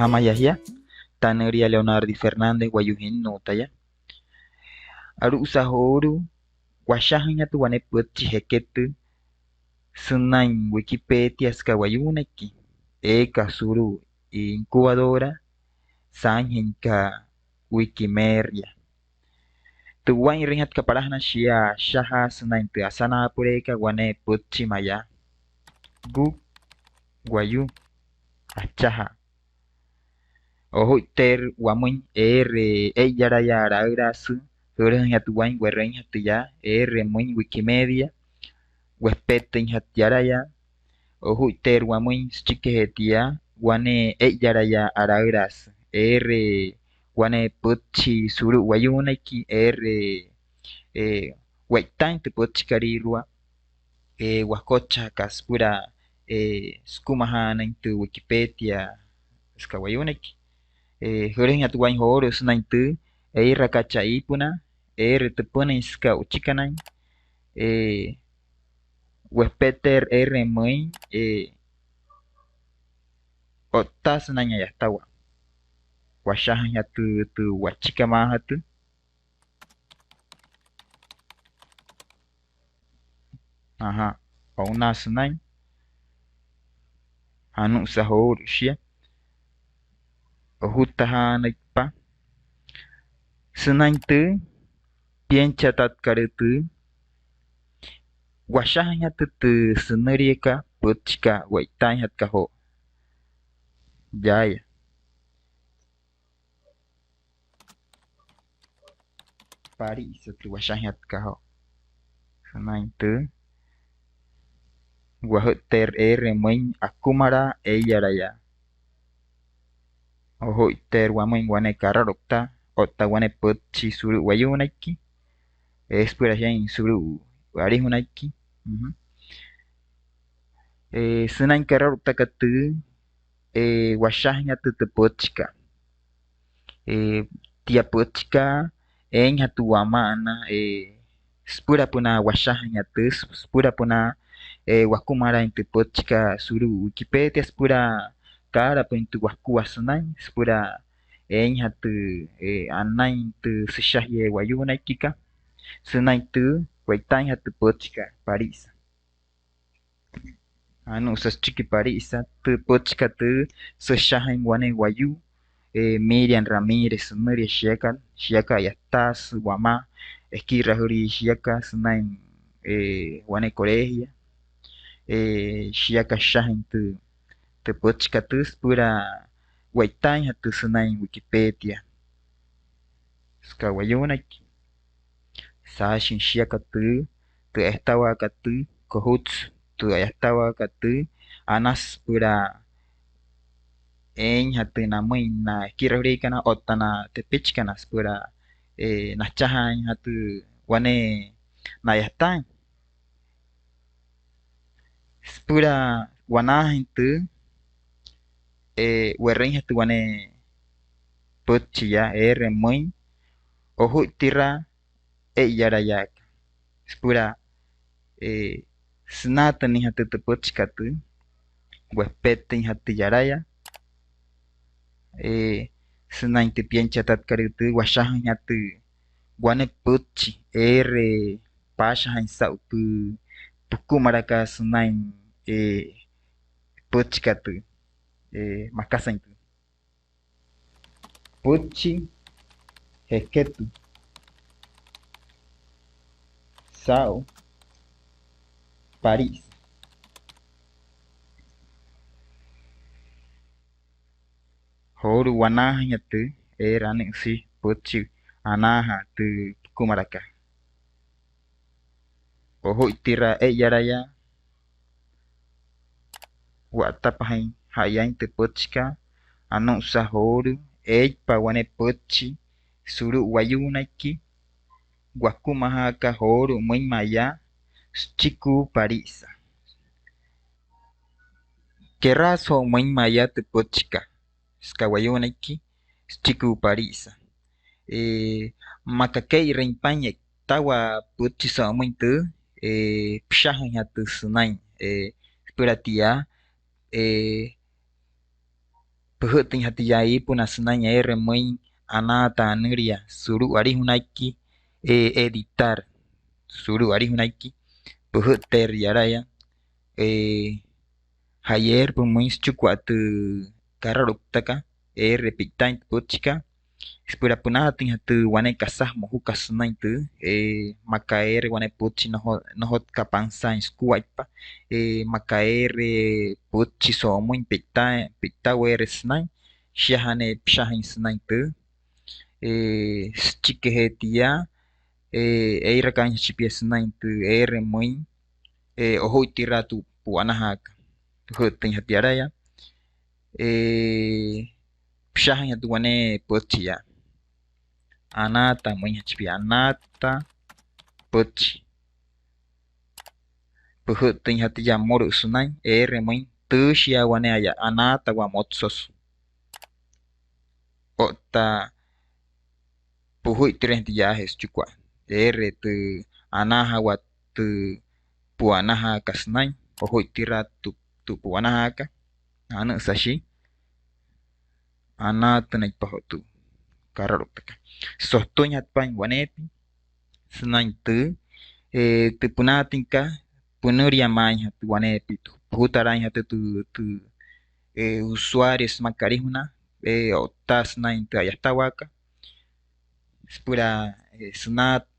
Hamayahya Taneria Leonardo Fernández Guayuhin Notaya Aru Usahoru Washahinya tu wane putchi heketu Sunain Wikipedia Skawayunaki Eka Suru Incubadora Sanhinka Wikimedia Tuwan ringat kapalahna Shia Shaha Sunain tu asana pureka wane putchi maya Gu Guayu Achaha Ojo ter wamuin yara yara irasu Hurun hatuwain guerrein hatuya muin Wikimedia Wespeten hat yaraya Ojo ter wamuin chique hetia Wane yara ya arairas Wane putchi suru wayunaki Waitain te putchi karirua Wakocha kaspura Skumahana intu Wikipedia Skawayunaki Hurun hatuwain horo sunaintu rakacha ipuna tepuna iska uchikanan Wespeter mui otas nanya ya tawa Washahan tu wachika mahatu aha Pauna sunain Anu sahor shia Ohutahan pa Sunain tu Pienchatat karetu Washahan tu sunurieka Putchika waitain hat kaho Jaya Pari satu washahan hat kaho Sunain tu Wahoter main akumara yaraya Ojo ter wamuin wane kararokta Ota wane putchi suru wayunaki Espera jen suru warihunaki Sunain kararokta katu Washahnya tu putchika Tia putchika hatu wamana Spura puna washahnya tu Spura puna wakumara intu putchika suru Wikipedia spura Kara pun tu wakua sunain Spura hatu anain tu seshahye wayunakika Sunain tu waitain hatu putchika Parisa Anu sechiki parisa tu putchika tu seshahin wane wayu Miriam Ramirez sunuri shiaka yatas wama Esquirra huri shiaka sunain wane colegia Shiaka shahin tu putchika tu spura waitain hatu sunain Wikipedia Ska wayunaki Sashin shiaka tu estawa katu Kohutsu tu estawa katu Anas pura hatu namuin na Esquirra huri kana otana tepichkana spura Nachahan hatu wane Nayatain Spura wanahin tu Werin hatu wane Putchiya muin Ohu tira yarayak Spura Snatan hatu tu putchika tu Wespeten hatu yaraya Sunain te pienchatat karitu Washahan hatu Wane putchi Pashahan sautu Pukumaraka sunain putchika tu Makasan tu Putchi Heketu Sao Paris Horu wanahnya tu anik si putchi anaha tu kumaraka Oho itira yaraya Watapahin hayain tu putchika Anu sahoru pa wane putchi Suru wayunaki Wakumahaka horu muin maya Chiku parisa Keraso muin maya tu putchika Skawayunaki Chiku parisa Makakei reimpanyek Tawa putchi sa muin tu Pshahan hatu sunain Puratia Pejeten hatiyai puna senanya remoin anata aneria suru ari hunaiki editar suru ari hunaiki pejeter yaraya hayer pumuis chukwatu kararuptaka repitain pochika spura punatin hatu wane kasah mohu kasnain tu makaer wane pochi nohot kapansa iskuaipa makaer pochi somuin pita weresnain shahane pshahin snain tu chikehetia eira kan chipiesnain tu remoin oho tiratu puanahaka hutin hatiaraya pshahin hatu wane pochi ya anata mui HP anata pochi pehutin hati ya moro sunai mui tushia wane aya anata wa motsos ota puhui tiren ti yahes chukwa tu anaha wa tu puanaha kasnai ohui tira tu puanaha ka anu sashi anata na pahotu kararotaka sohtonya pan wanepi sunai tu punatinka punuria mai hatu wanepi tu putarai hatu tu usuarios makarihuna otas nain tu ayatawaka spura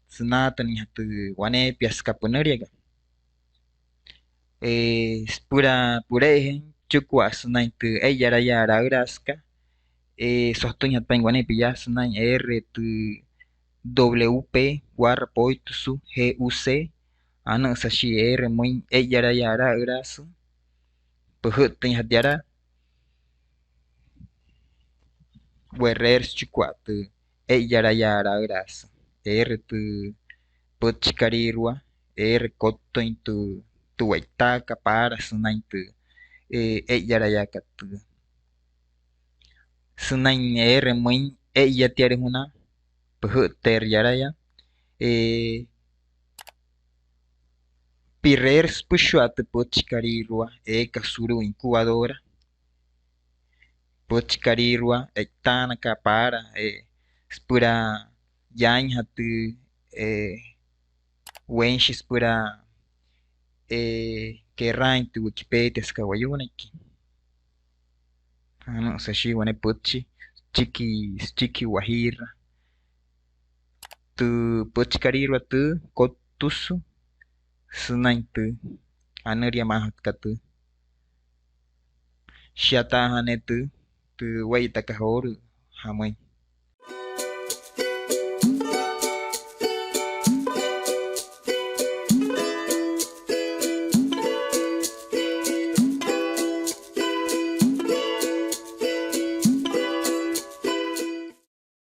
senata ni hatu wanepi aska punuria ga spura purehen chukwa sunai tu yara yara uraska sohtonya pan wanepi ya sunai tu WP war poitusu GUC anu sashi muy yara yara urasu pehutin hatiara werers chukwatu yara yara urasu tu pochikarirua kotoin tu waitaka para sunai tu yara yaka tu sunai muy yatiare huna pehuter yaraya pirers pushuatu pochikarirua kasuru incubadora pochikarirua tanaka para spura yain hatu wenshi spura kerrain tu Wikipedia skawayunaki anu sashi wane pochi chiki wahira tu pochikarirua tu kotusu sunai tu anuria mahat katu shiata hane tu waitaka horu hamui